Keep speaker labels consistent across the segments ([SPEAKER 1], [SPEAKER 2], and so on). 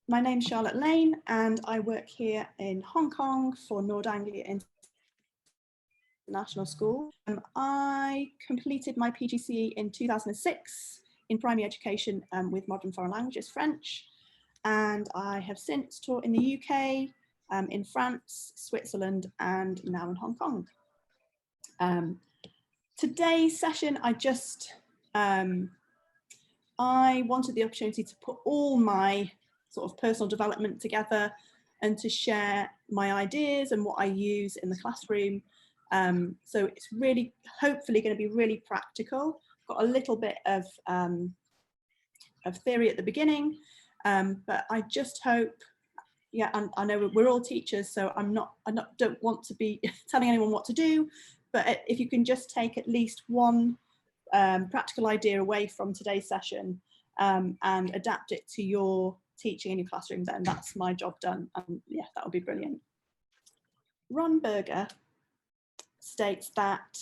[SPEAKER 1] My name's Charlotte Lane and I work here in Hong Kong for Anglia International School. I completed my PGCE in 2006 in primary education with modern foreign languages, French, and I have since taught in the UK, in France, Switzerland, and now in Hong Kong. Today's session, I wanted the opportunity to put all my sort of personal development together and to share my ideas and what I use in the classroom. So it's really, hopefully going to be really practical. Got a little bit of theory at the beginning, but I just hope, yeah, and I know we're all teachers, so I don't want to be telling anyone what to do, but if you can just take at least one practical idea away from today's session and adapt it to your teaching in your classroom, then that's my job done. And yeah, that would be brilliant. Ron Berger states that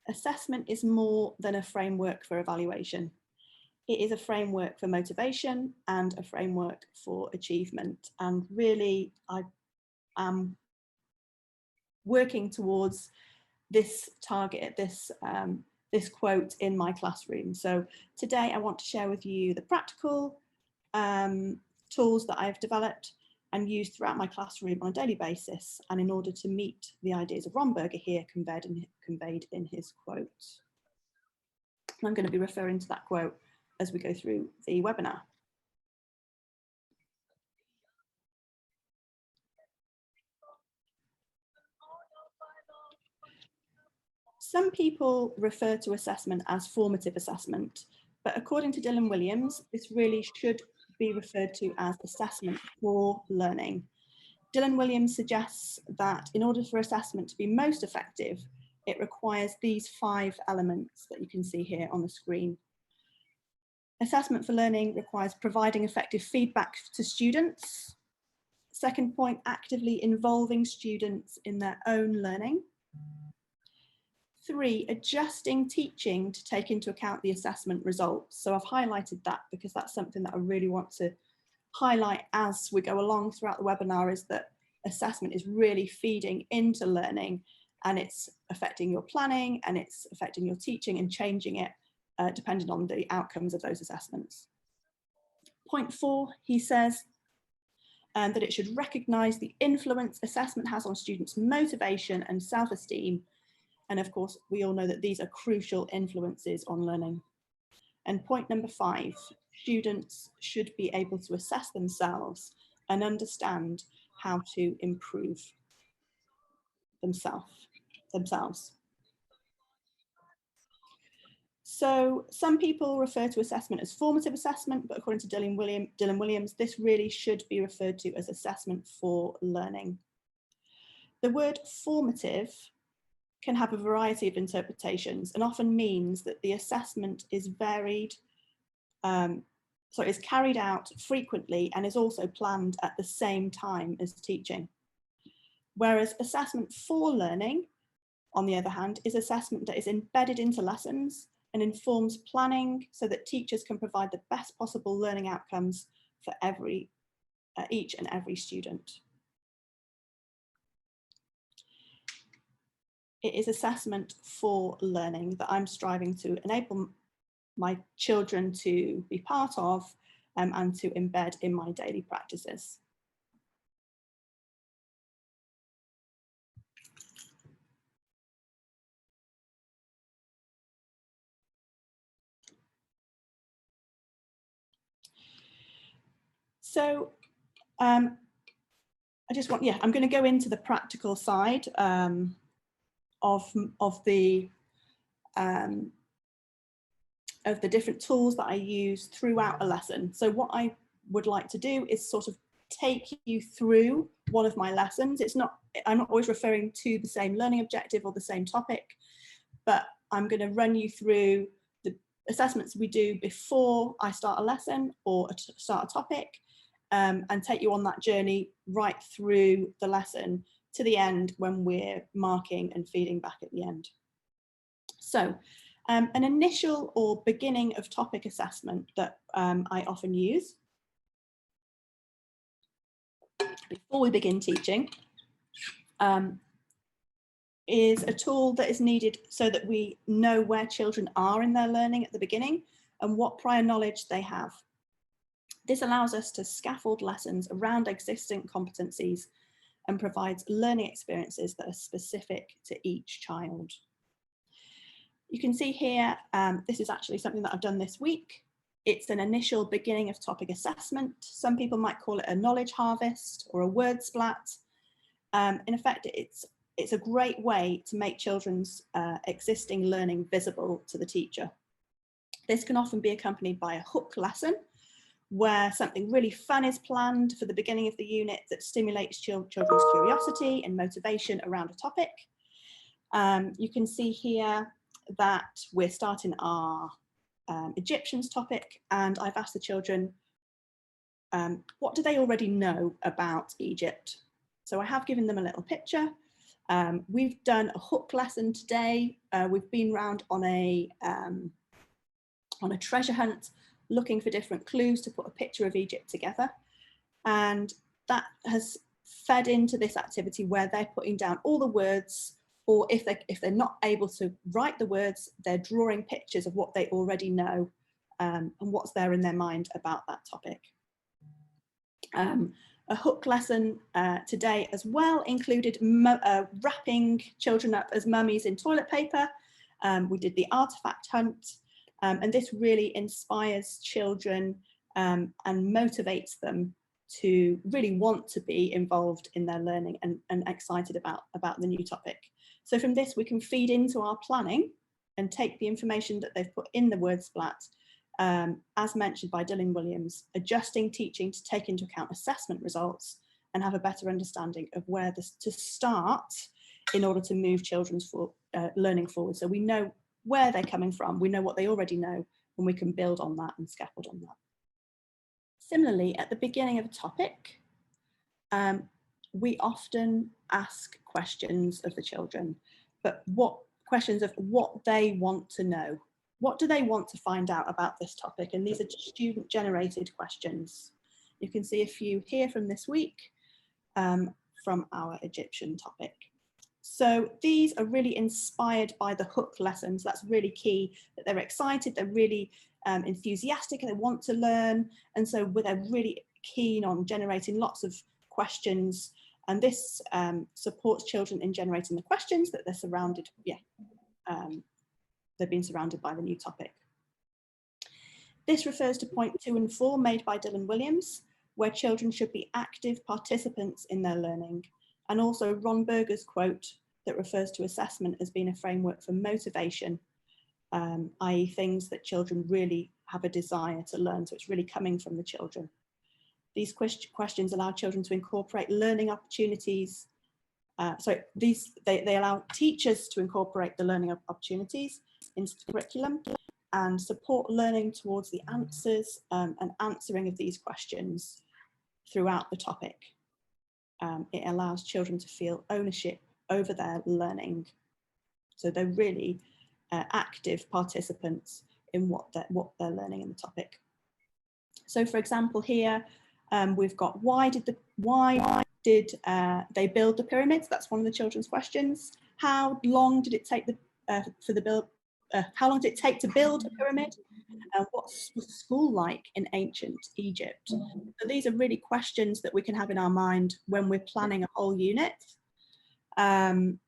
[SPEAKER 1] assessment is more than a framework for evaluation. It is a framework for motivation and a framework for achievement. And really, I am working towards this target, this quote in my classroom. So today I want to share with you the practical tools that I've developed and used throughout my classroom on a daily basis, and in order to meet the ideas of Ron Berger here conveyed in his quote. And I'm going to be referring to that quote as we go through the webinar. Some people refer to assessment as formative assessment, but according to Dylan Williams, this really should be referred to as assessment for learning. Dylan Williams suggests that in order for assessment to be most effective, it requires these 5 elements that you can see here on the screen. Assessment for learning requires providing effective feedback to students. Second point, actively involving students in their own learning. 3, adjusting teaching to take into account the assessment results. So I've highlighted that because that's something that I really want to highlight as we go along throughout the webinar, is that assessment is really feeding into learning and it's affecting your planning and it's affecting your teaching and changing it depending on the outcomes of those assessments. Point 4, he says that it should recognise the influence assessment has on students' motivation and self-esteem. And of course, we all know that these are crucial influences on learning. And point number 5, students should be able to assess themselves and understand how to improve themselves. So some people refer to assessment as formative assessment, but according to Dylan Williams, this really should be referred to as assessment for learning. The word formative can have a variety of interpretations and often means that the assessment is is carried out frequently and is also planned at the same time as teaching. Whereas assessment for learning, on the other hand, is assessment that is embedded into lessons and informs planning so that teachers can provide the best possible learning outcomes for each and every student. It is assessment for learning that I'm striving to enable my children to be part of and to embed in my daily practices. So I'm going to go into the practical side of the different tools that I use throughout a lesson. So what I would like to do is sort of take you through one of my lessons. I'm not always referring to the same learning objective or the same topic, but I'm going to run you through the assessments we do before I start a lesson or start a topic, and take you on that journey right through the lesson to the end when we're marking and feeding back at the end. So an initial or beginning of topic assessment that I often use before we begin teaching is a tool that is needed so that we know where children are in their learning at the beginning and what prior knowledge they have. This allows us to scaffold lessons around existing competencies and provides learning experiences that are specific to each child. You can see here, this is actually something that I've done this week. It's an initial beginning of topic assessment. Some people might call it a knowledge harvest or a word splat. In effect, it's a great way to make children's existing learning visible to the teacher. This can often be accompanied by a hook lesson, where something really fun is planned for the beginning of the unit that stimulates children's curiosity and motivation around a topic. You can see here that we're starting our Egyptians topic, and I've asked the children, what do they already know about Egypt? So I have given them a little picture. We've done a hook lesson today. We've been round on a treasure hunt, looking for different clues to put a picture of Egypt together. And that has fed into this activity where they're putting down all the words, or if they're not able to write the words, they're drawing pictures of what they already know and what's there in their mind about that topic. A hook lesson today as well included wrapping children up as mummies in toilet paper. We did the artifact hunt, and this really inspires children and motivates them to really want to be involved in their learning and excited about the new topic. So from this, we can feed into our planning and take the information that they've put in the word splat, as mentioned by Dylan Williams, adjusting teaching to take into account assessment results and have a better understanding of where to start in order to move children's learning forward. So we know where they're coming from, we know what they already know, and we can build on that and scaffold on that. Similarly, at the beginning of a topic, we often ask questions of the children, but questions of what they want to know. What do they want to find out about this topic? And these are student-generated questions. You can see a few here from this week from our Egyptian topic. So these are really inspired by the hook lessons. That's really key, that they're excited, they're really enthusiastic, and they want to learn. And so they're really keen on generating lots of questions. And this supports children in generating the questions that they're surrounded, they've been surrounded by the new topic. This refers to point 2 and 4 made by Dylan Williams, where children should be active participants in their learning, and also Ron Berger's quote that refers to assessment as being a framework for motivation, i.e. things that children really have a desire to learn, so it's really coming from the children. These questions allow children to incorporate learning opportunities. They allow teachers to incorporate the learning opportunities into the curriculum and support learning towards the answers and answering of these questions throughout the topic. It allows children to feel ownership over their learning. So they're really active participants in what they're learning in the topic. So for example, here we've got why did they build the pyramids? That's one of the children's questions. How long did it take how long did it take to build a pyramid? What was school like in ancient Egypt? So these are really questions that we can have in our mind when we're planning a whole unit, and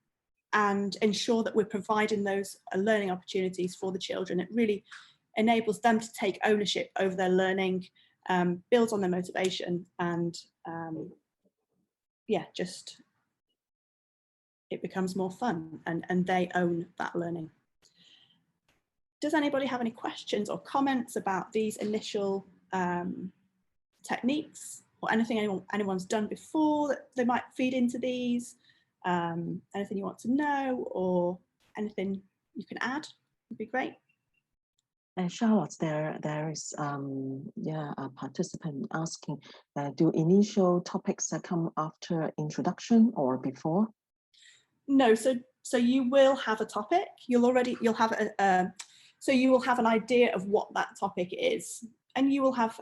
[SPEAKER 1] ensure that we're providing those learning opportunities for the children. It really enables them to take ownership over their learning, builds on their motivation, and just it becomes more fun, and they own that learning. Does anybody have any questions or comments about these initial techniques, or anything anyone's done before that they might feed into these? Anything you want to know, or anything you can add would be great.
[SPEAKER 2] And Charlotte, there is a participant asking, do initial topics come after introduction or before?
[SPEAKER 1] No, so you will have a topic. You'll have so you will have an idea of what that topic is, and you will have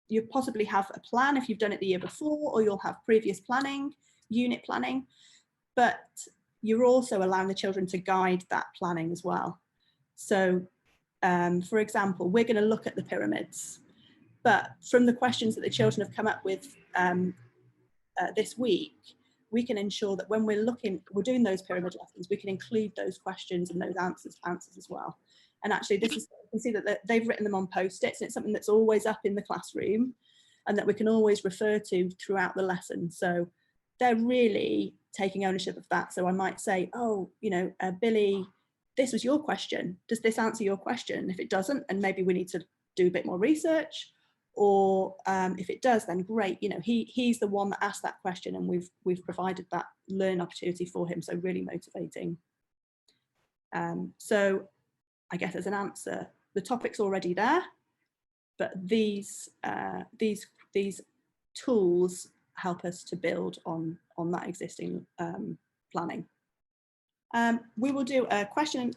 [SPEAKER 1] you possibly have a plan if you've done it the year before, or you'll have previous planning, unit planning, but you're also allowing the children to guide that planning as well. So for example, we're going to look at the pyramids, but from the questions that the children have come up with this week, we can ensure that when we're doing those pyramid lessons, we can include those questions and those answers as well. And actually, this is, you can see that they've written them on Post-its, and it's something that's always up in the classroom and that we can always refer to throughout the lesson. So they're really taking ownership of that. So I might say, oh, you know, Billy, this was your question. Does this answer your question? If it doesn't, and maybe we need to do a bit more research, or if it does, then great. You know, he's the one that asked that question, and we've provided that learn opportunity for him. So really motivating. So I guess as an answer, the topic's already there, but these tools help us to build on that existing planning. We will do a question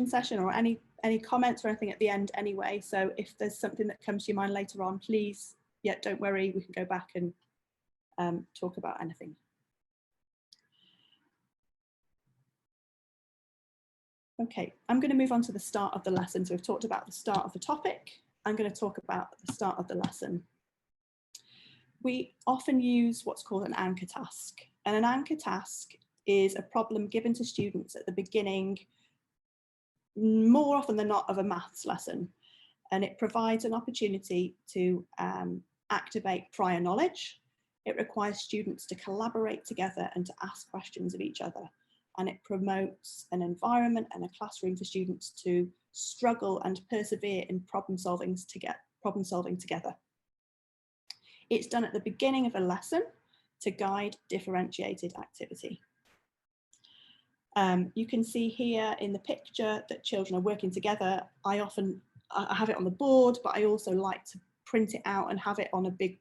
[SPEAKER 1] session, or any comments or anything at the end anyway. So if there's something that comes to your mind later on, please, yeah, don't worry, we can go back and talk about anything. Okay, I'm going to move on to the start of the lesson. So we've talked about the start of the topic. I'm going to talk about the start of the lesson. We often use what's called an anchor task, and an anchor task is a problem given to students at the beginning, more often than not, of a maths lesson, and it provides an opportunity to activate prior knowledge. It requires students to collaborate together and to ask questions of each other, and it promotes an environment and a classroom for students to struggle and persevere in problem solving together. It's done at the beginning of a lesson to guide differentiated activity. You can see here in the picture that children are working together. I have it on the board, but I also like to print it out and have it on a big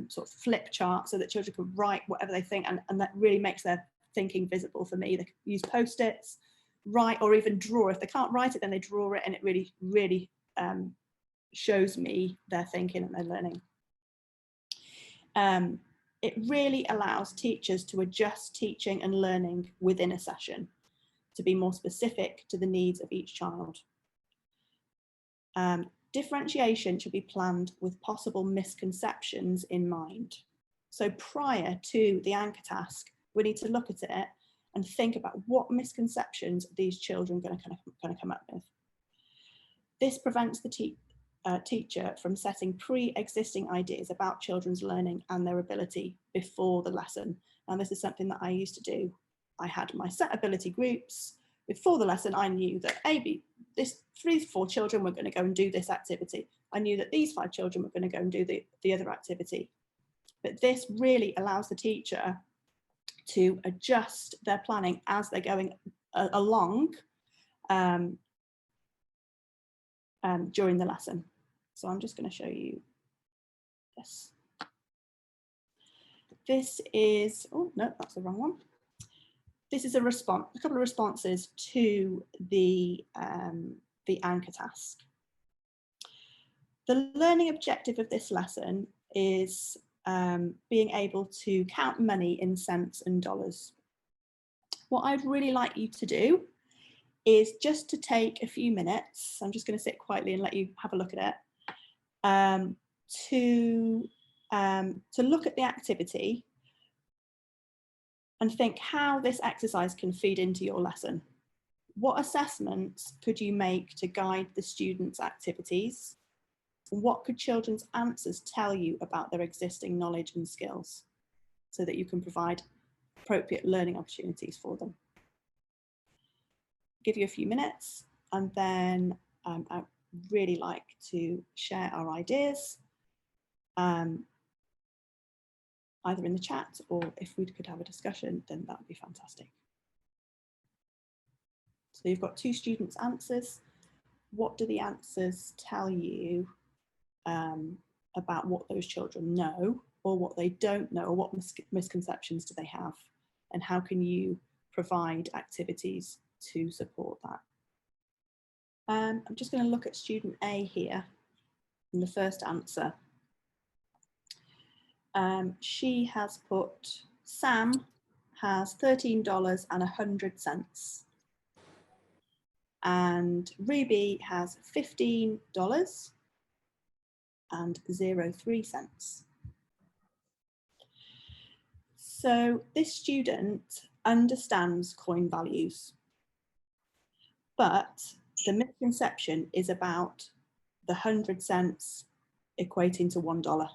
[SPEAKER 1] sort of flip chart so that children can write whatever they think, and that really makes their thinking visible for me. They can use Post-its, write, or even draw. If they can't write it, then they draw it, and it really shows me their thinking and their learning. It really allows teachers to adjust teaching and learning within a session to be more specific to the needs of each child. Differentiation should be planned with possible misconceptions in mind. So prior to the anchor task, we need to look at it and think about what misconceptions these children are going to come up with. This prevents the teacher from setting pre-existing ideas about children's learning and their ability before the lesson. And this is something that I used to do. I had my set ability groups. Before the lesson, I knew that this 3-4 children were going to go and do this activity. I knew that these 5 children were going to go and do the other activity. But this really allows the teacher to adjust their planning as they're going along during the lesson. So I'm just going to show you this. This is, oh no, that's the wrong one. This is a couple of responses to the anchor task. The learning objective of this lesson is being able to count money in cents and dollars. What I'd really like you to do is just to take a few minutes. I'm just going to sit quietly and let you have a look at it. To look at the activity and think how this exercise can feed into your lesson. What assessments could you make to guide the students' activities? What could children's answers tell you about their existing knowledge and skills so that you can provide appropriate learning opportunities for them? Give you a few minutes, and then I'd really like to share our ideas, either in the chat, or if we could have a discussion, then that would be fantastic. So you've got 2 students' answers. What do the answers tell you about what those children know, or what they don't know, or what misconceptions do they have, and how can you provide activities to support that? I'm just going to look at student A here in the first answer. She has put, Sam has $13.00. And Ruby has $15.03. So this student understands coin values, but the misconception is about the 100 cents equating to $1.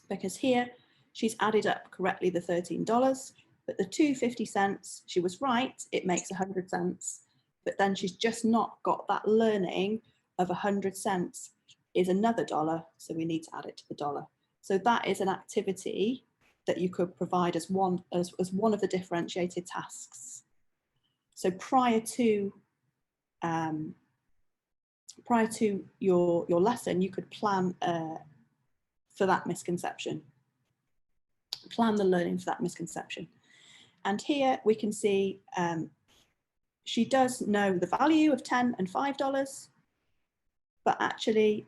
[SPEAKER 1] Because here she's added up correctly the $13, but the 250 cents, she was right, it makes 100 cents, but then she's just not got that learning of 100 cents is another dollar, so we need to add it to the dollar. So that is an activity that you could provide as one of the differentiated tasks. So prior to your lesson, you could plan for that misconception. Plan the learning for that misconception. And here we can see she does know the value of $10 and $5, but actually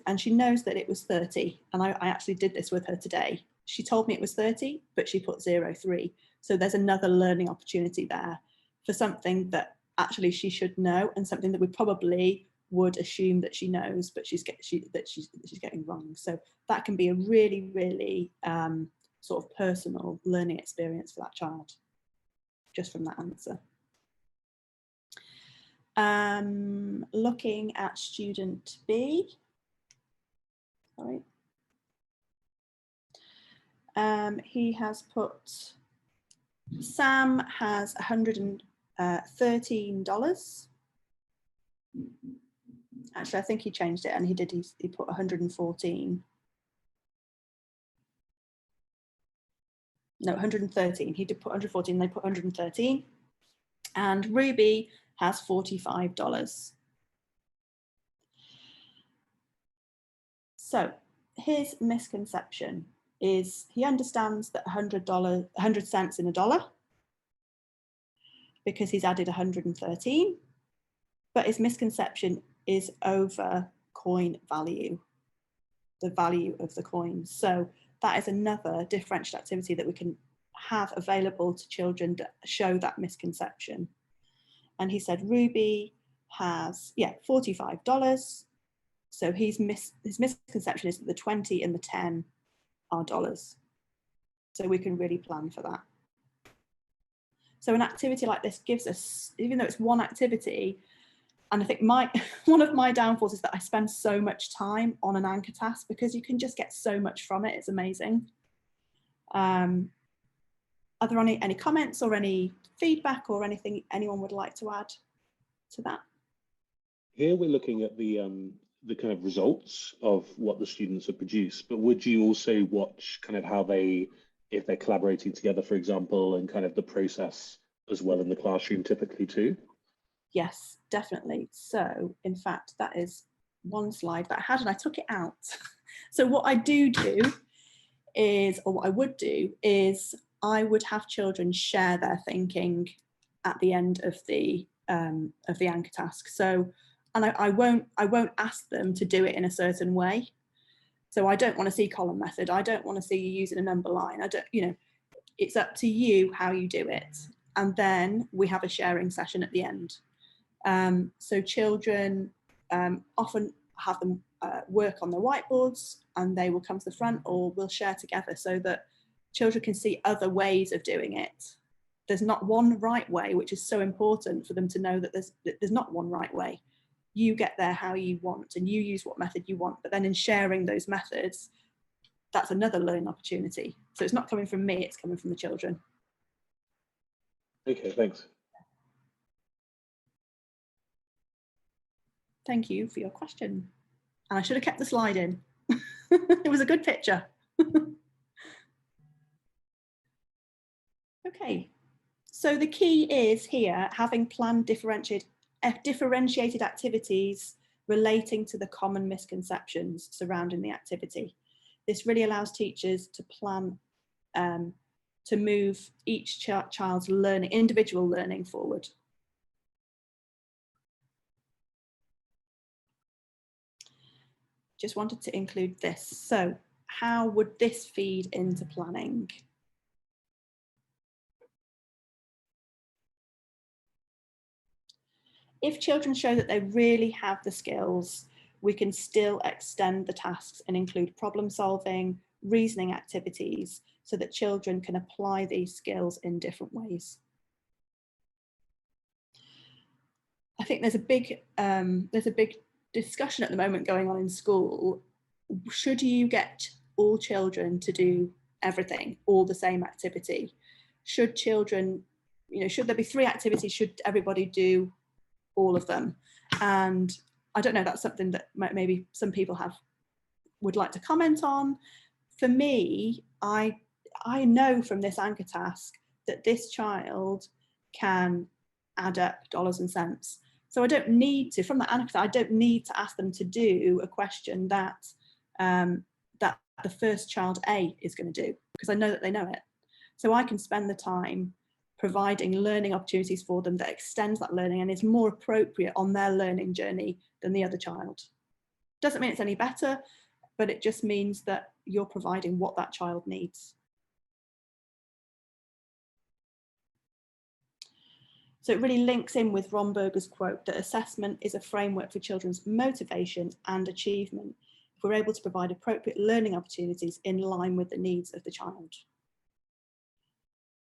[SPEAKER 1] and she knows that it was 30. And I actually did this with her today. She told me it was 30, but she put 0.3. So there's another learning opportunity there for something that actually she should know, and something that we probably would assume that she knows, but she's getting wrong. So that can be a really, really sort of personal learning experience for that child, just from that answer. Looking at student B, sorry. He has put, Sam has $113. Actually, I think he changed it and he put 114. No, 113. He did put 114, they put 113. And Ruby has $45. So his misconception is he understands that 100 cents in a dollar because he's added 113, but his misconception is over coin value, the value of the coin. So that is another differential activity that we can have available to children that show that misconception. And he said Ruby has, $45. So his misconception is that the 20 and the 10 are dollars. So we can really plan for that. So an activity like this gives us, even though it's one activity, and I think one of my downfalls is that I spend so much time on an anchor task because you can just get so much from it. It's amazing. Are there any comments or any feedback or anything anyone would like to add to that?
[SPEAKER 3] Here we're looking at the kind of results of what the students have produced, but would you also watch kind of how if they're collaborating together, for example, and kind of the process as well in the classroom typically too?
[SPEAKER 1] Yes, definitely. So in fact, that is one slide that I had and I took it out. So what I do is, or what I would do is, I would have children share their thinking at the end of the anchor task. So, and I won't ask them to do it in a certain way. So I don't want to see column method. I don't want to see you using a number line. It's up to you how you do it. And then we have a sharing session at the end. So children often have them work on their whiteboards and they will come to the front, or we'll share together so that children can see other ways of doing it. There's not one right way, which is so important for them to know that there's not one right way. You get there how you want and you use what method you want, but then in sharing those methods, that's another learning opportunity. So it's not coming from me, it's coming from the children.
[SPEAKER 3] Okay, thanks.
[SPEAKER 1] Thank you for your question. And I should have kept the slide in. It was a good picture. Okay, so the key is here having planned differentiated activities relating to the common misconceptions surrounding the activity. This really allows teachers to plan to move each child's individual learning forward. Just wanted to include this. So how would this feed into planning? If children show that they really have the skills, we can still extend the tasks and include problem solving, reasoning activities, so that children can apply these skills in different ways. I think there's a big discussion at the moment going on in school. Should you get all children to do everything, all the same activity? Should children, should there be 3 activities? Should everybody do all of them? And I don't know, that's something that maybe some people would like to comment on. For me, I know from this anchor task that this child can add up dollars and cents. So I don't need to, from that anchor, I don't need to ask them to do a question that that the first child A is going to do, because I know that they know it. So I can spend the time providing learning opportunities for them that extends that learning and is more appropriate on their learning journey than the other child. Doesn't mean it's any better, but it just means that you're providing what that child needs. So it really links in with Romberger's quote that assessment is a framework for children's motivation and achievement if we're able to provide appropriate learning opportunities in line with the needs of the child.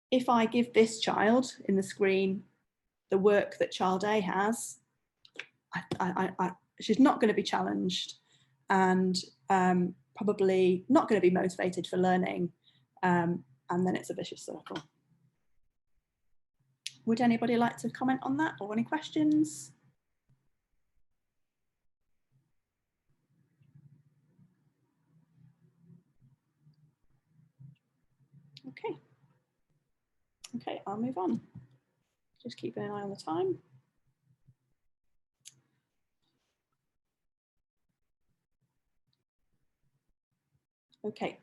[SPEAKER 1] If I give this child in the screen the work that child A has, she's not going to be challenged and probably not going to be motivated for learning, and then it's a vicious circle. Would anybody like to comment on that or any questions? Okay. Okay, I'll move on. Just keeping an eye on the time. Okay.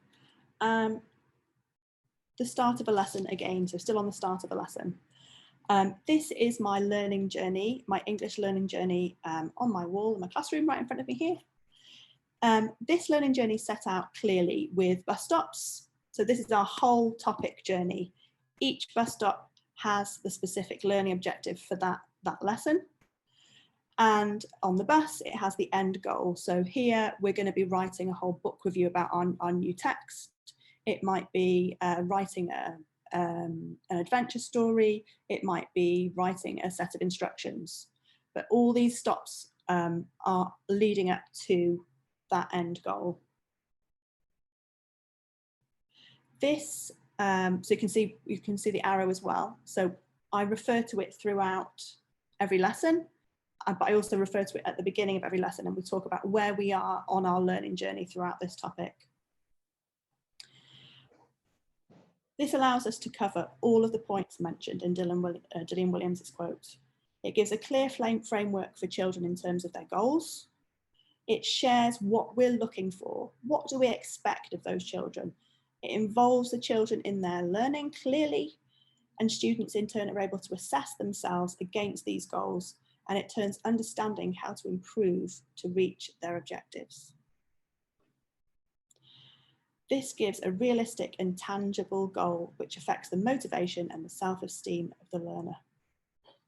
[SPEAKER 1] The start of a lesson again, so still on the start of a lesson. This is my learning journey, my English learning journey on my wall in my classroom right in front of me here. This learning journey set out clearly with bus stops. So this is our whole topic journey. Each bus stop has the specific learning objective for that lesson. And on the bus, it has the end goal. So here we're going to be writing a whole book review about our new text. It might be writing an adventure story. It might be writing a set of instructions. But all these stops are leading up to that end goal. This, so you can see the arrow as well. So I refer to it throughout every lesson, but I also refer to it at the beginning of every lesson, and we talk about where we are on our learning journey throughout this topic. This allows us to cover all of the points mentioned in Gillian Williams's quote. It gives a clear framework for children in terms of their goals. It shares what we're looking for. What do we expect of those children? It involves the children in their learning clearly, and students in turn are able to assess themselves against these goals, and it turns understanding how to improve to reach their objectives. This gives a realistic and tangible goal which affects the motivation and the self-esteem of the learner,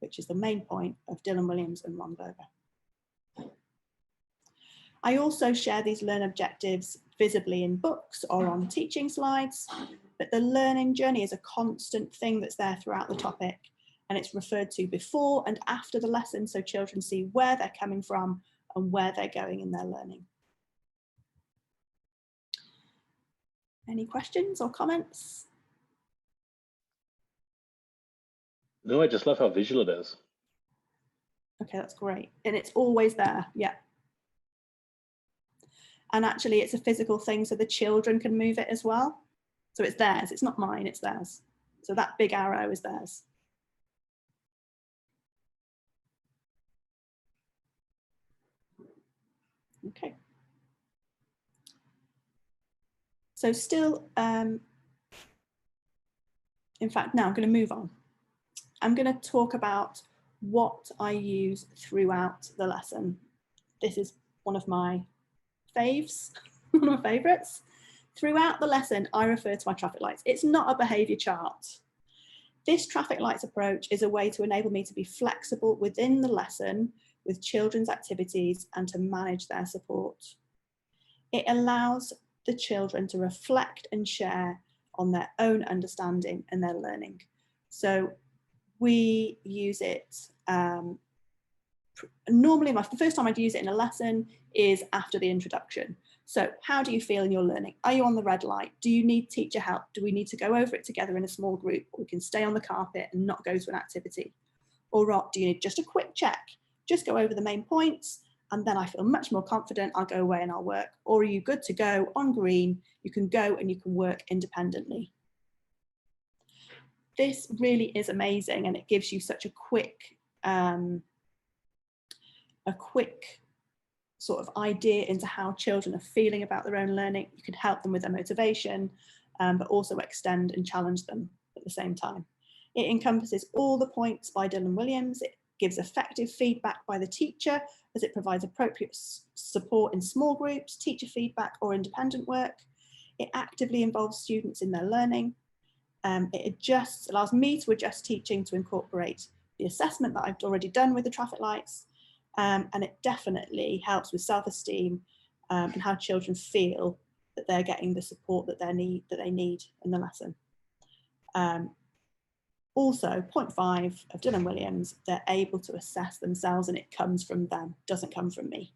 [SPEAKER 1] which is the main point of Dylan Williams and Romberger. I also share these learn objectives visibly in books or on teaching slides, but the learning journey is a constant thing that's there throughout the topic, and it's referred to before and after the lesson so children see where they're coming from and where they're going in their learning. Any questions or comments?
[SPEAKER 3] No, I just love how visual it is.
[SPEAKER 1] Okay, that's great. And it's always there, yeah. And actually it's a physical thing so the children can move it as well. So it's theirs, it's not mine, it's theirs. So that big arrow is theirs. Okay. So still, in fact, now I'm going to move on. I'm going to talk about what I use throughout the lesson. This is one of my faves, one of my favorites. Throughout the lesson, I refer to my traffic lights. It's not a behaviour chart. This traffic lights approach is a way to enable me to be flexible within the lesson with children's activities and to manage their support. It allows the children to reflect and share on their own understanding and their learning. So we use it, normally the first time I'd use it in a lesson is after the introduction. So how do you feel in your learning? Are you on the red light? Do you need teacher help? Do we need to go over it together in a small group? Or we can stay on the carpet and not go to an activity? Or do you need just a quick check? Just go over the main points and then I feel much more confident, I'll go away and I'll work. Or are you good to go on green? You can go and you can work independently. This really is amazing and it gives you such a quick sort of idea into how children are feeling about their own learning. You can help them with their motivation, but also extend and challenge them at the same time. It encompasses all the points by Dylan Williams. It gives effective feedback by the teacher as it provides appropriate support in small groups, teacher feedback or independent work. It actively involves students in their learning. It allows me to adjust teaching to incorporate the assessment that I've already done with the traffic lights. And it definitely helps with self-esteem and how children feel that they're getting the support that they need in the lesson. Also, point 5 of Dylan Williams, they're able to assess themselves and it comes from them, doesn't come from me.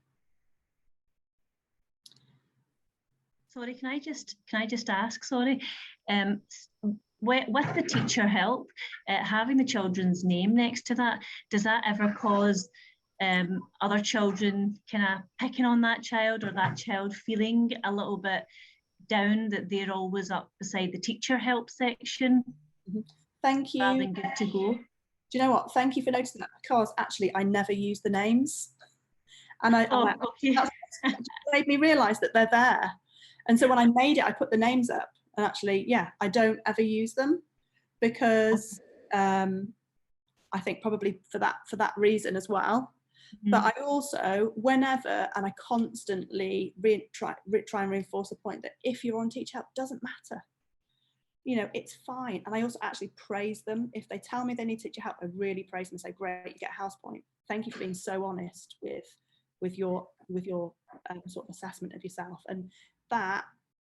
[SPEAKER 4] Sorry, can I just ask, sorry, with the teacher help, having the children's name next to that, does that ever cause other children kind of picking on that child or that child feeling a little bit down that they're always up beside the teacher help section?
[SPEAKER 1] Mm-hmm. Thank you.
[SPEAKER 4] Rather than good to go.
[SPEAKER 1] Do you know what? Thank you for noticing that, because actually I never use the names. And
[SPEAKER 4] okay.
[SPEAKER 1] That's made me realise that they're there. And so when I made it, I put the names up and actually, yeah, I don't ever use them because I think probably for that reason as well. Mm-hmm. But I also, whenever, and I constantly try and reinforce the point that if you're on teacher help, it doesn't matter. You know, it's fine. And I also actually praise them. If they tell me they need teacher help, I really praise them and say, great, you get a house point. Thank you for being so honest with your sort of assessment of yourself. And that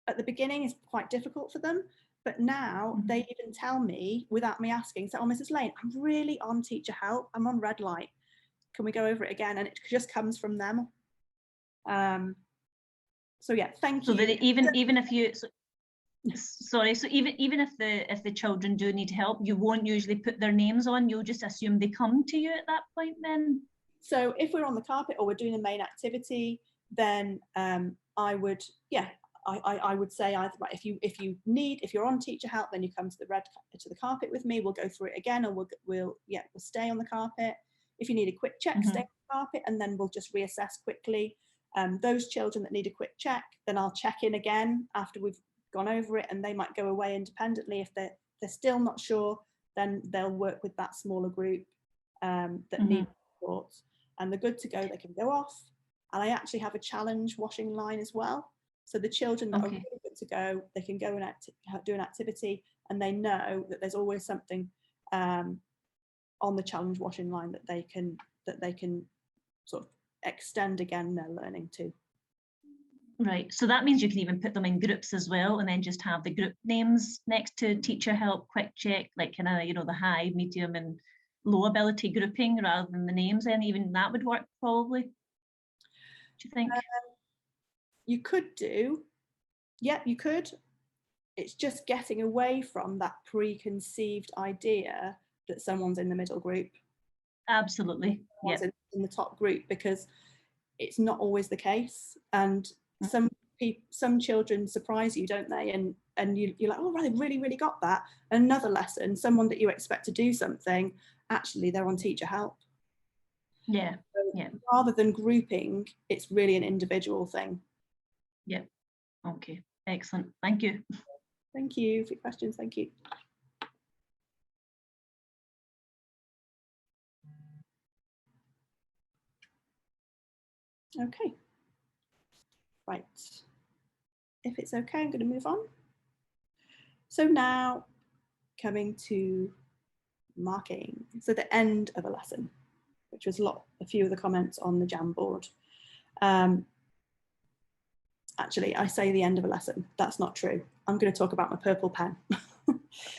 [SPEAKER 1] at the beginning is quite difficult for them. But now they even tell me without me asking, so, oh, Mrs. Lane, I'm really on teacher help. I'm on red light. Can we go over it again? And it just comes from them. So yeah, thank you.
[SPEAKER 4] So that even if you, sorry, so even if the children do need help, you won't usually put their names on, you'll just assume they come to you at that point then? So
[SPEAKER 1] if we're on the carpet or we're doing a main activity, then I would say either, right, if you're on teacher help, then you come to the carpet with me, we'll go through it again, and we'll stay on the carpet. If you need a quick check, stay on the carpet, and then we'll just reassess quickly. Those children that need a quick check, then I'll check in again after we've gone over it, and they might go away independently. If they're still not sure, then they'll work with that smaller group that need support. And they're good to go, they can go off. And I actually have a challenge washing line as well. So the children that are really good to go, they can go and do an activity, and they know that there's always something on the challenge washing line that they can sort of extend again their learning to.
[SPEAKER 4] Right, so that means you can even put them in groups as well, and then just have the group names next to teacher help, quick check, like kind of, you know, the high, medium and low ability grouping rather than the names, and even that would work probably, do you think?
[SPEAKER 1] You could do, yeah, you could. It's just getting away from that preconceived idea that someone's in the middle group.
[SPEAKER 4] Absolutely, yeah.
[SPEAKER 1] In the top group, because it's not always the case, and some children surprise you, don't they? And you're like, oh, right, they really got that. Another lesson, someone that you expect to do something, actually they're on teacher help.
[SPEAKER 4] Yeah,
[SPEAKER 1] so
[SPEAKER 4] yeah.
[SPEAKER 1] Rather than grouping, it's really an individual thing.
[SPEAKER 4] Yeah. Okay. Excellent. Thank you.
[SPEAKER 1] Thank you for your questions. Thank you. Okay. Right. if it's okay, I'm going to move on. So now coming to marking. So the end of a lesson, which was a few of the comments on the Jamboard. Actually, I say the end of a lesson. That's not true. I'm going to talk about my purple pen.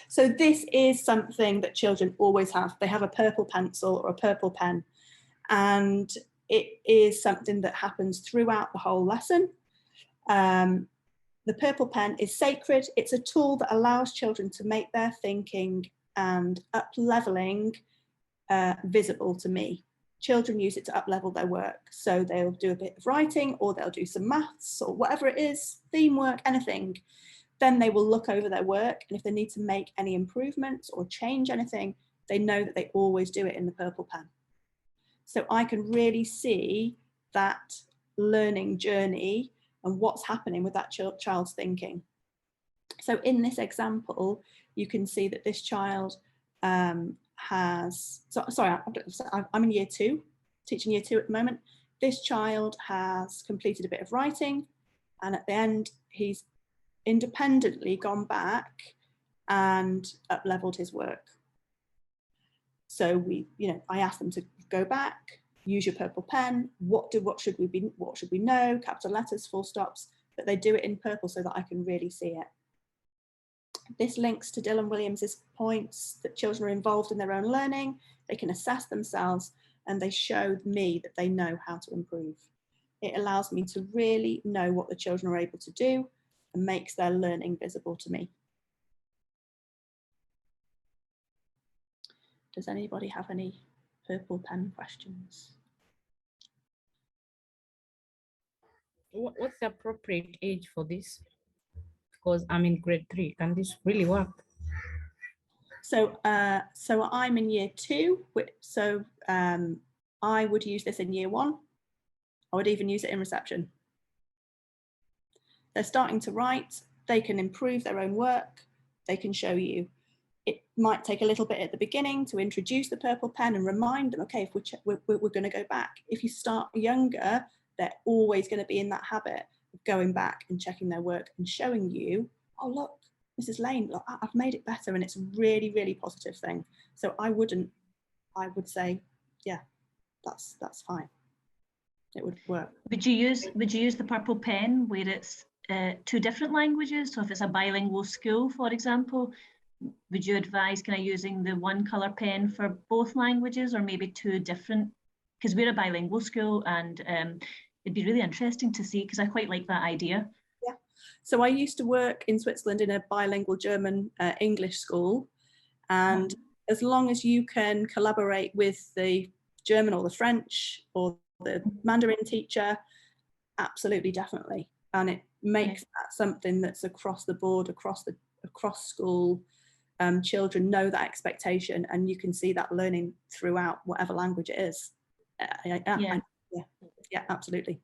[SPEAKER 1] So this is something that children always have. They have a purple pencil or a purple pen, and it is something that happens throughout the whole lesson. The purple pen is sacred. It's a tool that allows children to make their thinking and up-leveling visible to me. Children use it to up-level their work. So they'll do a bit of writing, or they'll do some maths, or whatever it is, theme work, anything. Then they will look over their work, and if they need to make any improvements or change anything, they know that they always do it in the purple pen. So I can really see that learning journey and what's happening with that child's thinking. So in this example, you can see that this child sorry, I'm in year 2, teaching year 2 at the moment. This child has completed a bit of writing, and at the end, he's independently gone back and up-leveled his work. So I asked them to go back, use your purple pen. What should we know? Capital letters, full stops. But they do it in purple so that I can really see it. This links to Dylan Williams's points that children are involved in their own learning. They can assess themselves, and they show me that they know how to improve. It allows me to really know what the children are able to do and makes their learning visible to me. Does anybody have any purple pen questions?
[SPEAKER 5] What's the appropriate age for this? Because I'm in grade 3. Can this really work?
[SPEAKER 1] So, so I'm in year 2. So I would use this in year 1. I would even use it in reception. They're starting to write. They can improve their own work. They can show you. It might take a little bit at the beginning to introduce the purple pen and remind them, okay, if we're going to go back. If you start younger, they're always going to be in that habit of going back and checking their work and showing you, oh, look, Mrs. Lane, look, I've made it better. And it's a really, really positive thing. So I would say, yeah, that's fine. It would work.
[SPEAKER 4] Would you use the purple pen where it's 2 different languages? So if it's a bilingual school, for example, would you advise kind of using the one color pen for both languages, or maybe 2 different? Because we're a bilingual school, and it'd be really interesting to see, because I quite like that idea.
[SPEAKER 1] Yeah. So I used to work in Switzerland in a bilingual German English school, and as long as you can collaborate with the German or the French or the Mandarin teacher, absolutely, definitely, and it makes that something that's across the board, across school. Children know that expectation, and you can see that learning throughout whatever language it is. Yeah, absolutely.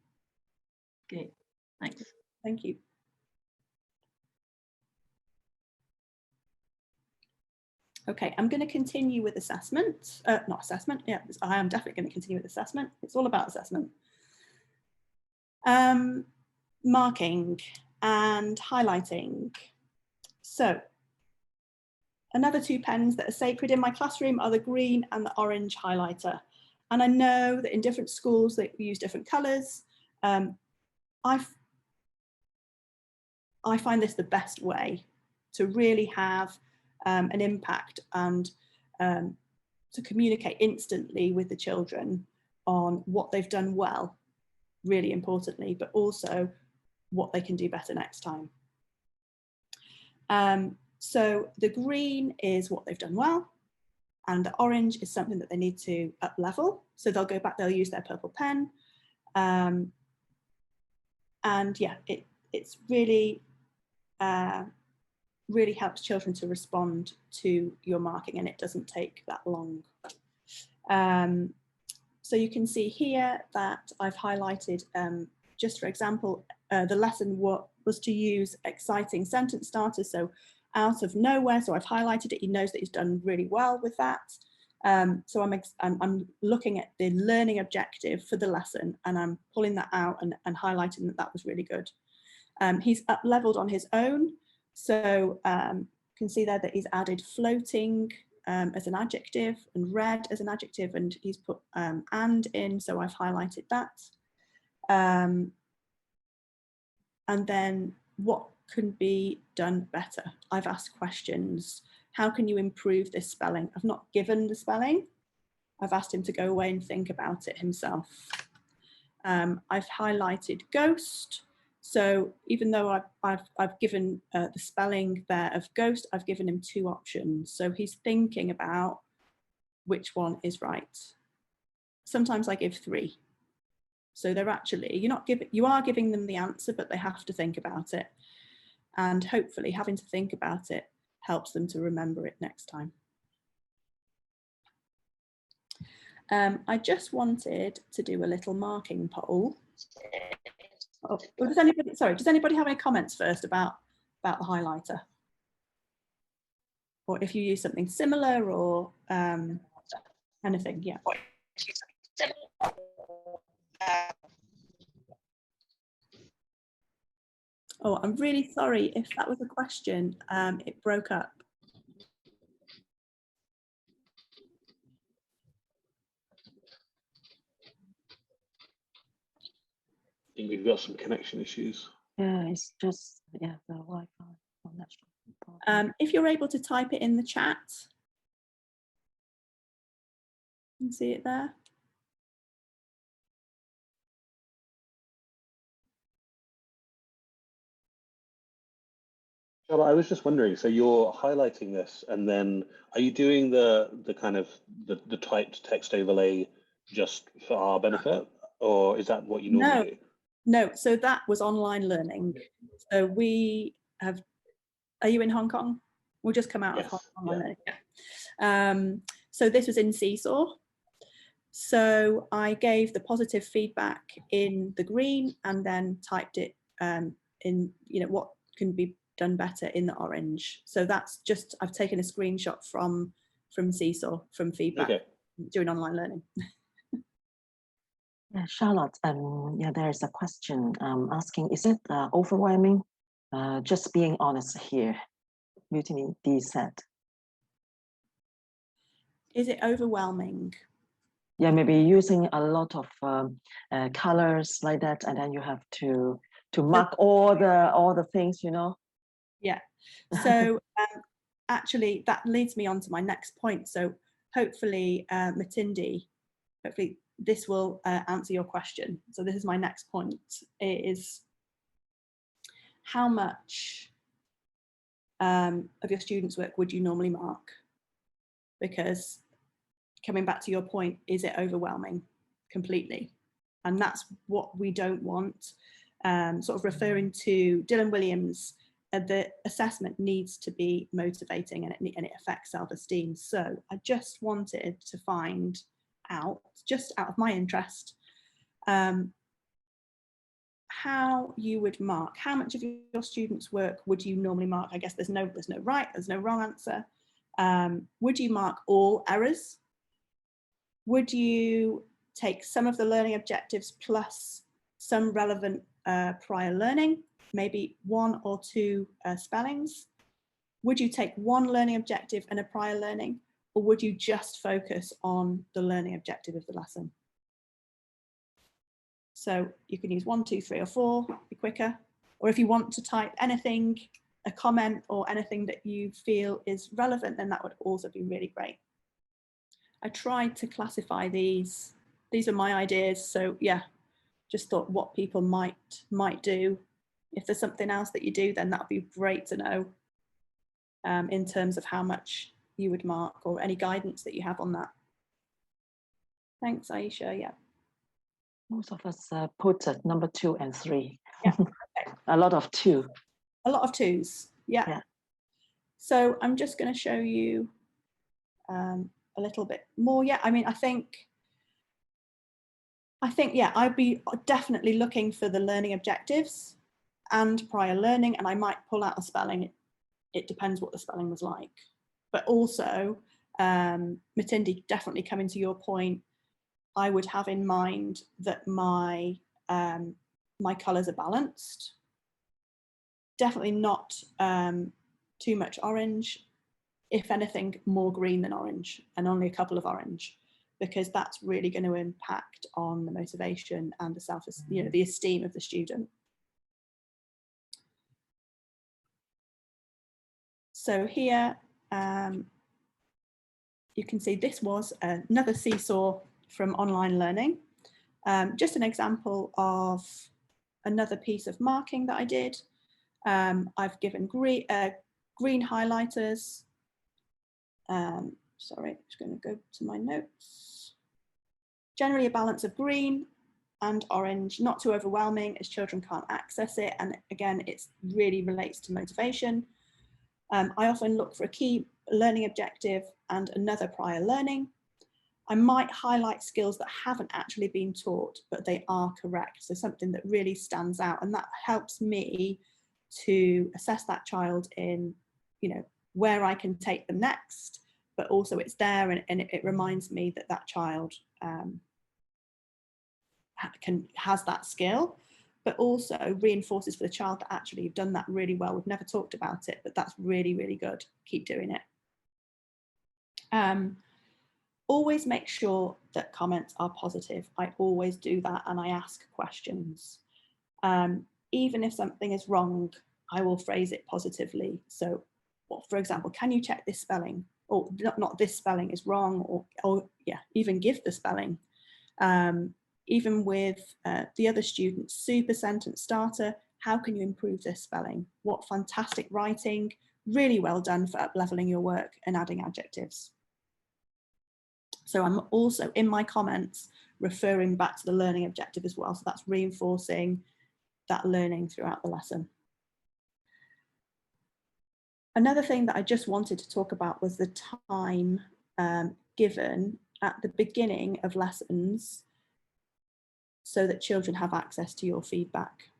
[SPEAKER 4] Great, thanks.
[SPEAKER 1] Thank you. Okay, I'm going to continue with assessment. Not assessment, yeah, I am definitely going to continue with assessment. It's all about assessment. Marking and highlighting. So, another 2 pens that are sacred in my classroom are the green and the orange highlighter. And I know that in different schools they use different colours. I find this the best way to really have an impact and to communicate instantly with the children on what they've done well, really importantly, but also what they can do better next time. So the green is what they've done well, and the orange is something that they need to up level. So they'll go back, they'll use their purple pen. And yeah, it's really, really helps children to respond to your marking, and it doesn't take that long. So you can see here that I've highlighted, just for example, the lesson was to use exciting sentence starters. So out of nowhere, so I've highlighted it. He knows that he's done really well with that. So I'm looking at the learning objective for the lesson, and I'm pulling that out and highlighting that was really good. He's up leveled on his own. So you can see there that he's added floating as an adjective and red as an adjective, and he's put and in, so I've highlighted that. And then what can be done better? I've asked questions. How can you improve this spelling? I've not given the spelling. I've asked him to go away and think about it himself. I've highlighted ghost. So even though I've given the spelling there of ghost, I've given him 2 options. So he's thinking about which one is right. Sometimes I give 3. So they're actually, you are giving them the answer, but they have to think about it. And hopefully having to think about it helps them to remember it next time. I just wanted to do a little marking poll. Oh, does anybody have any comments first about the highlighter? Or if you use something similar or anything, yeah. Oh, I'm really sorry if that was a question. It broke up.
[SPEAKER 3] I think we've got some connection issues.
[SPEAKER 2] Yeah, it's just, yeah, the Wi-Fi connection.
[SPEAKER 1] If you're able to type it in the chat, you can see it there.
[SPEAKER 3] Charlotte, I was just wondering, so you're highlighting this, and then are you doing the kind of the typed text overlay just for our benefit, or is that what you normally do?
[SPEAKER 1] No, so that was online learning. So we have, are you in Hong Kong? We'll just come out of online learning. Yeah. So this was in Seesaw. So I gave the positive feedback in the green and then typed it in, what can be done better in the orange. So that's just, I've taken a screenshot from Seesaw, from feedback during online learning.
[SPEAKER 2] Yeah, Charlotte, yeah, there's a question asking, is it overwhelming? Just being honest here, Mutiny D said.
[SPEAKER 1] Is it overwhelming?
[SPEAKER 2] Yeah, maybe using a lot of colors like that, and then you have to mark all the things,
[SPEAKER 1] Yeah. So actually, that leads me on to my next point. So hopefully, Matindi, hopefully this will answer your question. So this is my next point, is how much of your students' work would you normally mark? Because coming back to your point, is it overwhelming completely? And that's what we don't want. Sort of referring to Dylan Williams, the assessment needs to be motivating and it affects self-esteem. So I just wanted to find out, just out of my interest, how you would mark, how much of your students' work would you normally mark? I guess there's no right, there's no wrong answer. Would you mark all errors? Would you take some of the learning objectives plus some relevant prior learning, maybe 1 or 2 spellings? Would you take 1 learning objective and a prior learning, or would you just focus on the learning objective of the lesson? So you can use 1, 2, 3, or 4, be quicker. Or if you want to type anything, a comment or anything that you feel is relevant, then that would also be really great. I tried to classify these. These are my ideas. So yeah, just thought what people might do. If there's something else that you do, then that would be great to know in terms of how much you would mark or any guidance that you have on that. Thanks, Aisha. Yeah.
[SPEAKER 2] Most of us put number 2 and 3.
[SPEAKER 1] Yeah.
[SPEAKER 2] Okay. A lot of 2.
[SPEAKER 1] A lot of 2s. Yeah. So I'm just going to show you a little bit more. Yeah, I mean, I think, yeah, I'd be definitely looking for the learning objectives and prior learning, and I might pull out a spelling. It depends what the spelling was like. But also, Matindi, definitely coming to your point, I would have in mind that my my colours are balanced. definitely not too much orange. If anything, more green than orange, and only a couple of orange, because that's really going to impact on the motivation and the the esteem of the student. So here you can see this was another Seesaw from online learning. Just an example of another piece of marking that I did. I've given green highlighters. Sorry, I'm just going to go to my notes. Generally a balance of green and orange, not too overwhelming as children can't access it. And again, it really relates to motivation. I often look for a key learning objective and another prior learning. I might highlight skills that haven't actually been taught, but they are correct. So something that really stands out, and that helps me to assess that child in, where I can take them next, but also it's there, and it reminds me that that child has that skill, but also reinforces for the child that actually you've done that really well. We've never talked about it, but that's really, really good. Keep doing it. Always make sure that comments are positive. I always do that, and I ask questions. Even if something is wrong, I will phrase it positively. So, for example, can you check this spelling? Or not this spelling is wrong, or yeah, even give the spelling. Even with the other students, super sentence starter, how can you improve this spelling? What fantastic writing, really well done for up-leveling your work and adding adjectives. So I'm also in my comments referring back to the learning objective as well. So that's reinforcing that learning throughout the lesson. Another thing that I just wanted to talk about was the time given at the beginning of lessons so that children have access to your feedback.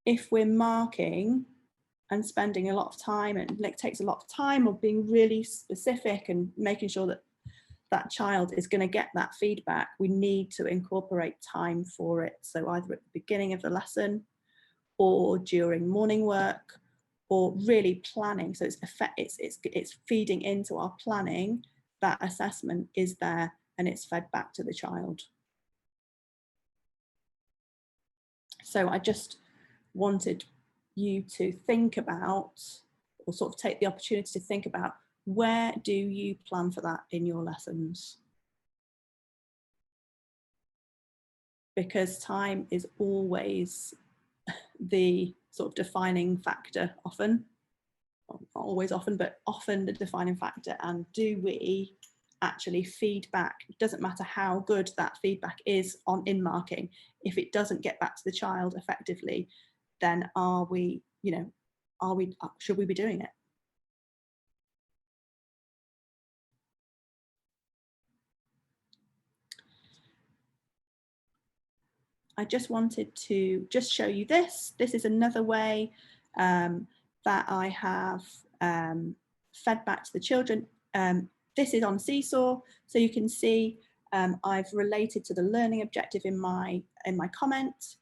[SPEAKER 1] If we're marking and spending a lot of time, and it takes a lot of time, or being really specific and making sure that that child is going to get that feedback, we need to incorporate time for it. So either at the beginning of the lesson or during morning work, or really planning. So it's feeding into our planning. That assessment is there and it's fed back to the child. So I just wanted you to think about, or sort of take the opportunity to think about, where do you plan for that in your lessons? Because time is always the sort of defining factor, often, not always often, but often the defining factor. And do we actually feed back? It doesn't matter how good that feedback is in marking. If it doesn't get back to the child effectively, then should we be doing it? I just wanted to just show you this. This is another way that I have fed back to the children. This is on Seesaw, so you can see I've related to the learning objective in my comment.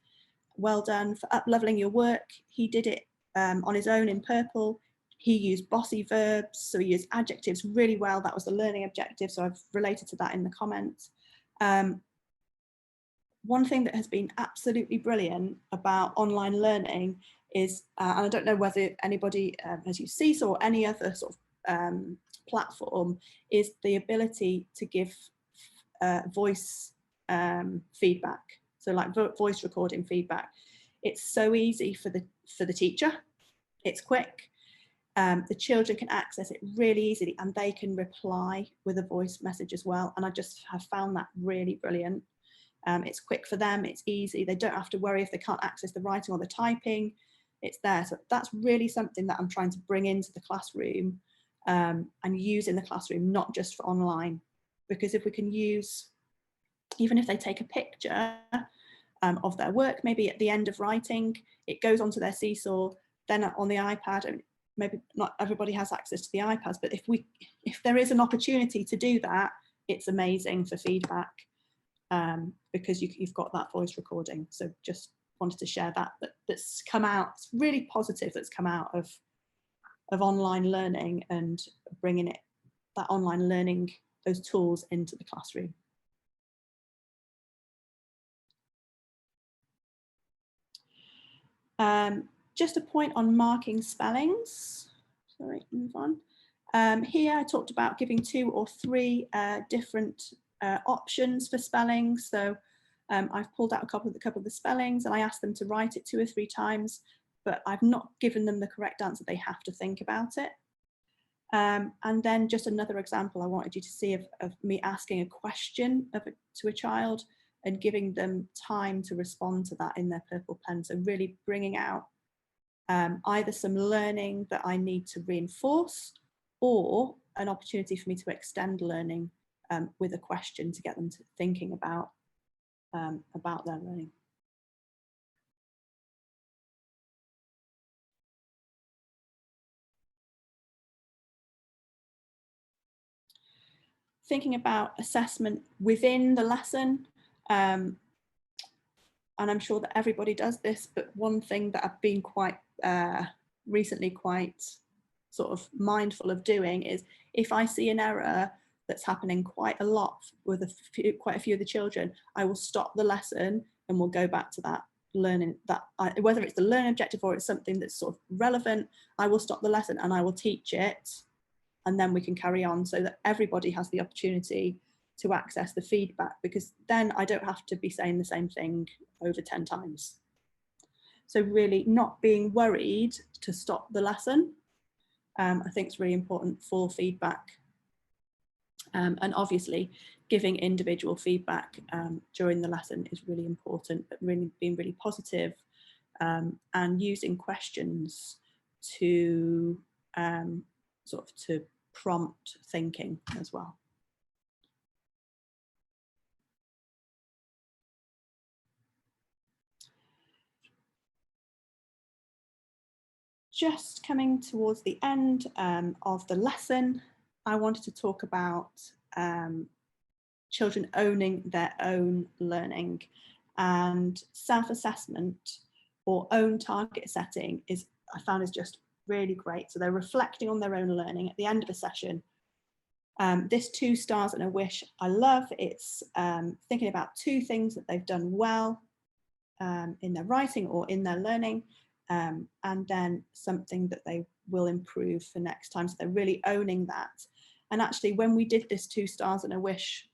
[SPEAKER 1] Well done for up-leveling your work. He did it on his own in purple. He used bossy verbs, so he used adjectives really well. That was the learning objective, so I've related to that in the comment. One thing that has been absolutely brilliant about online learning is, and I don't know whether anybody has used Seesaw or any other sort of platform, is the ability to give voice feedback. So like voice recording feedback. It's so easy for the teacher. It's quick. The children can access it really easily, and they can reply with a voice message as well. And I just have found that really brilliant. It's quick for them, it's easy, they don't have to worry if they can't access the writing or the typing, it's there. So that's really something that I'm trying to bring into the classroom and use in the classroom, not just for online. Because if we can use, even if they take a picture of their work, maybe at the end of writing, it goes onto their Seesaw, then on the iPad, and maybe not everybody has access to the iPads, but if there is an opportunity to do that, it's amazing for feedback. Because you've got that voice recording. So just wanted to share that's come out. It's really positive that's come out of online learning and bringing that online learning, those tools into the classroom. Just a point on marking spellings. Sorry, move on. Here I talked about giving 2 or 3 different options for spelling. So I've pulled out a couple of the spellings and I asked them to write it 2 or 3 times, but I've not given them the correct answer. They have to think about it. And then just another example I wanted you to see of me asking a question to a child and giving them time to respond to that in their purple pen. So really bringing out either some learning that I need to reinforce or an opportunity for me to extend learning with a question to get them to thinking about their learning. Thinking about assessment within the lesson, and I'm sure that everybody does this, but one thing that I've been quite recently quite sort of mindful of doing is if I see an error that's happening quite a lot with quite a few of the children, I will stop the lesson and we'll go back to that learning, whether it's the learning objective or it's something that's sort of relevant, I will stop the lesson and I will teach it, and then we can carry on so that everybody has the opportunity to access the feedback, because then I don't have to be saying the same thing over 10 times. So really not being worried to stop the lesson, I think is really important for feedback. And obviously giving individual feedback during the lesson is really important, but really being really positive and using questions to to prompt thinking as well. Just coming towards the end of the lesson, I wanted to talk about children owning their own learning, and self-assessment or own target setting I found is just really great. So they're reflecting on their own learning at the end of a session. This 2 stars and a wish I love. It's thinking about 2 things that they've done well in their writing or in their learning, and then something that they will improve for next time. So they're really owning that. And actually when we did this 2 stars and a wish,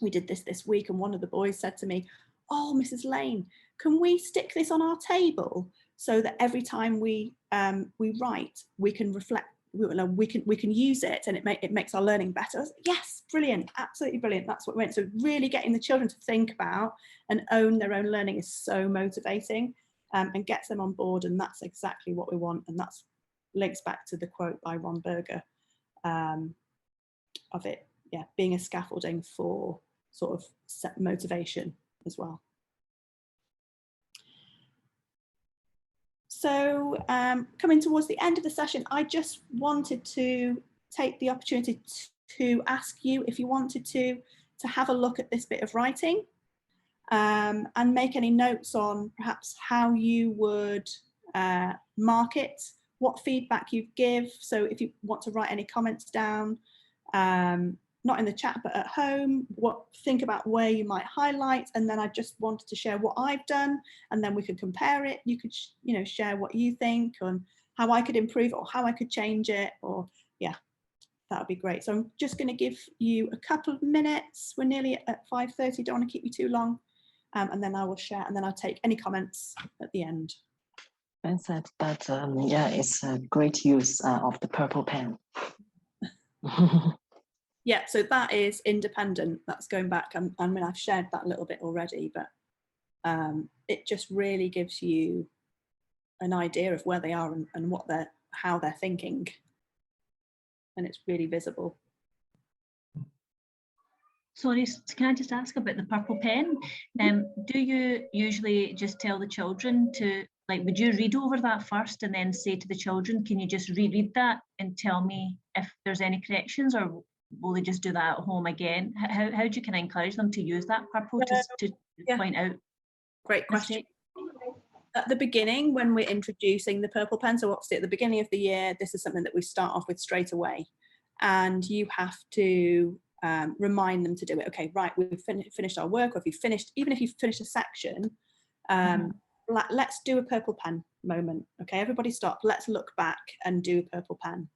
[SPEAKER 1] we did this week, and one of the boys said to me, "Oh, Mrs. Lane, can we stick this on our table so that every time we write, we can reflect, we can use it, and it makes our learning better?" I was like, yes, brilliant, absolutely brilliant. That's what we went. So really getting the children to think about and own their own learning is so motivating and gets them on board, and that's exactly what we want. And that's links back to the quote by Ron Berger of it, yeah, being a scaffolding for sort of motivation as well. So coming towards the end of the session, I just wanted to take the opportunity to ask you if you wanted to have a look at this bit of writing and make any notes on perhaps how you would mark it, what feedback you'd give. So if you want to write any comments down, not in the chat, but at home, think about where you might highlight. And then I just wanted to share what I've done, and then we could compare it. You could, share what you think and how I could improve or how I could change it, or yeah, that would be great. So I'm just going to give you a couple of minutes. We're nearly at 5:30. Don't want to keep you too long. And then I will share, and then I'll take any comments at the end.
[SPEAKER 2] Ben said that, yeah, it's a great use of the purple pen.
[SPEAKER 1] Yeah, so that is independent. That's going back. I mean, I've shared that a little bit already, but it just really gives you an idea of where they are and how they're thinking, and it's really visible.
[SPEAKER 4] Sorry, can I just ask about the purple pen? Do you usually just tell the children to, would you read over that first and then say to the children, can you just reread that and tell me if there's any corrections, or will they just do that at home again? How do you kind of encourage them to use that purple to
[SPEAKER 1] yeah.
[SPEAKER 4] point out?
[SPEAKER 1] Great question. at the beginning, when we're introducing the purple pen, so obviously at the beginning of the year, this is something that we start off with straight away, and you have to remind them to do it. Okay, right, we've finished our work, or if you've finished, even if you've finished a section, let's do a purple pen moment. Okay, everybody stop, let's look back and do a purple pen.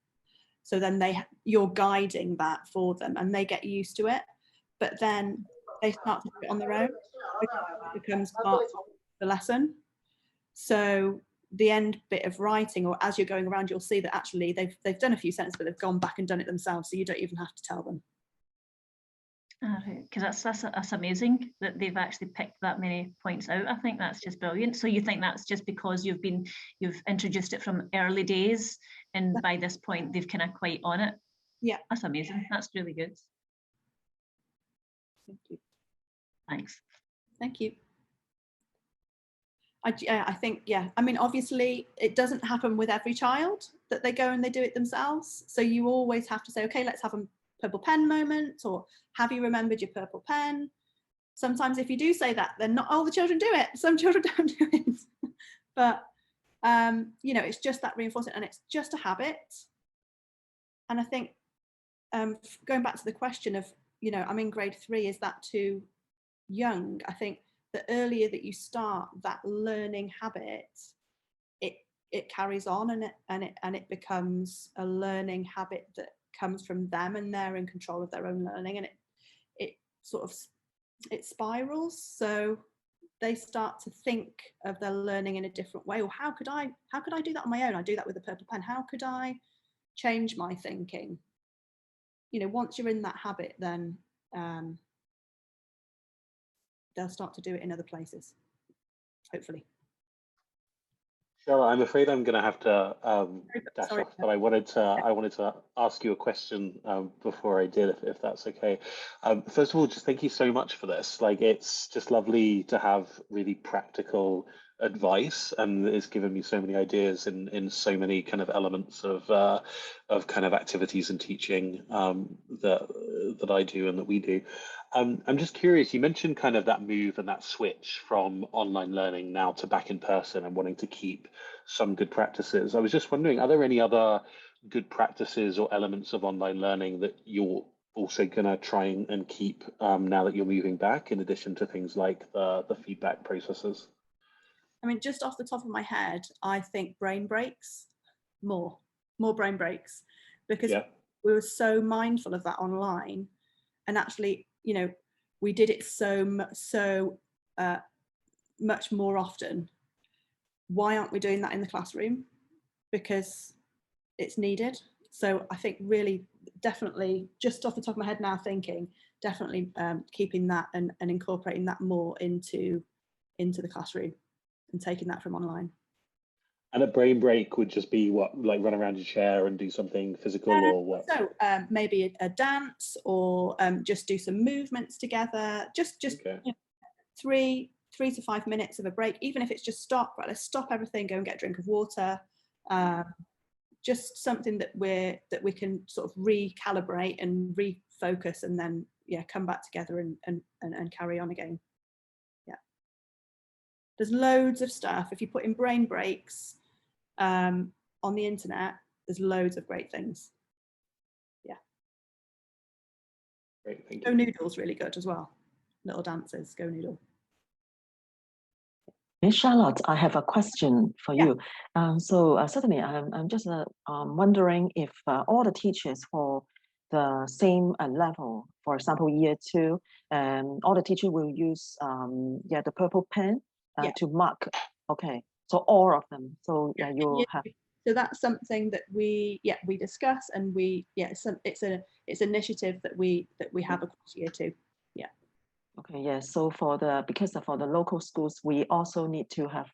[SPEAKER 1] So then you're guiding that for them and they get used to it, but then they start to do it on their own. It becomes part of the lesson. So the end bit of writing, or as you're going around, you'll see that actually they've done a few sentences, but they've gone back and done it themselves. So you don't even have to tell them.
[SPEAKER 4] Because that's amazing that they've actually picked that many points out. I think that's just brilliant. So you think that's just because you've introduced it from early days, and by this point they've kind of quite on it?
[SPEAKER 1] Yeah,
[SPEAKER 4] that's amazing. That's really good.
[SPEAKER 1] Thank you.
[SPEAKER 4] Thanks.
[SPEAKER 1] Thank you. I think, yeah, I mean, obviously it doesn't happen with every child that they go and they do it themselves. So you always have to say, okay, let's have a purple pen moment, or have you remembered your purple pen? Sometimes if you do say that, then not all the children do it. Some children don't do it. But, you know, it's just that reinforcement, and it's just a habit. And I think going back to the question of, you know, I'm in grade 3, is that too young? I think the earlier that you start that learning habit, it carries on, and it becomes a learning habit that comes from them, and they're in control of their own learning, and it sort of spirals. So they start to think of their learning in a different way. Or how could I do that on my own? I do that with a purple pen. How could I change my thinking? You know, once you're in that habit, then they'll start to do it in other places, hopefully.
[SPEAKER 3] Cheryl, I'm afraid I'm going to have to dash
[SPEAKER 1] Sorry.
[SPEAKER 3] off, but I wanted to ask you a question before I did, if that's okay. First of all, just thank you so much for this. Like, it's just lovely to have really practical advice, and it's given me so many ideas in so many kind of elements of kind of activities and teaching that I do and that we do. I'm just curious, you mentioned kind of that move and that switch from online learning now to back in person and wanting to keep some good practices. I was just wondering, are there any other good practices or elements of online learning that you're also going to try and keep now that you're moving back, in addition to things like the feedback processes?
[SPEAKER 1] I mean, just off the top of my head, I think brain breaks, more brain breaks, because we were so mindful of that online, and actually, you know, we did it so much more often. Why aren't we doing that in the classroom? Because it's needed. So I think really, definitely, just off the top of my head now thinking, definitely keeping that and incorporating that more into the classroom and taking that from online. And
[SPEAKER 3] a brain break would just be what, like run around your chair and do something physical, or what?
[SPEAKER 1] So maybe a dance, or just do some movements together. Just okay. You know, 3 to 5 minutes of a break, even if it's just stop. Right, let's stop everything, go and get a drink of water. Just something that we can sort of recalibrate and refocus, and then come back together and carry on again. Yeah, there's loads of stuff. If you put in brain breaks on the internet, there's loads of great things. Yeah.
[SPEAKER 3] Great, thank you.
[SPEAKER 1] Go Noodle's really good as well. Little dances, Go Noodle.
[SPEAKER 2] Miss Charlotte, I have a question for you. So certainly, I'm just wondering if all the teachers for the same level, for example, year 2, all the teachers will use the purple pen to mark. Okay, so all of them. So you have.
[SPEAKER 1] So that's something that we discuss, and it's an initiative that we have across year 2. Yeah.
[SPEAKER 2] Okay, yeah. So for the local schools, we also need to have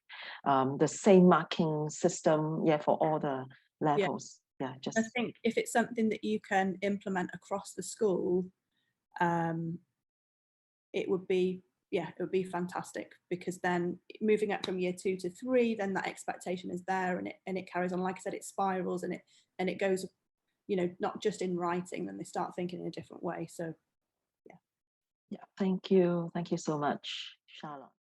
[SPEAKER 2] the same marking system, for all the levels. Yeah, just.
[SPEAKER 1] I think if it's something that you can implement across the school, it would be fantastic, because then moving up from year 2 to 3, then that expectation is there, and it carries on. Like I said, it spirals, and it goes, not just in writing, then they start thinking in a different way. So.
[SPEAKER 2] Yeah, thank you so much, Charlotte.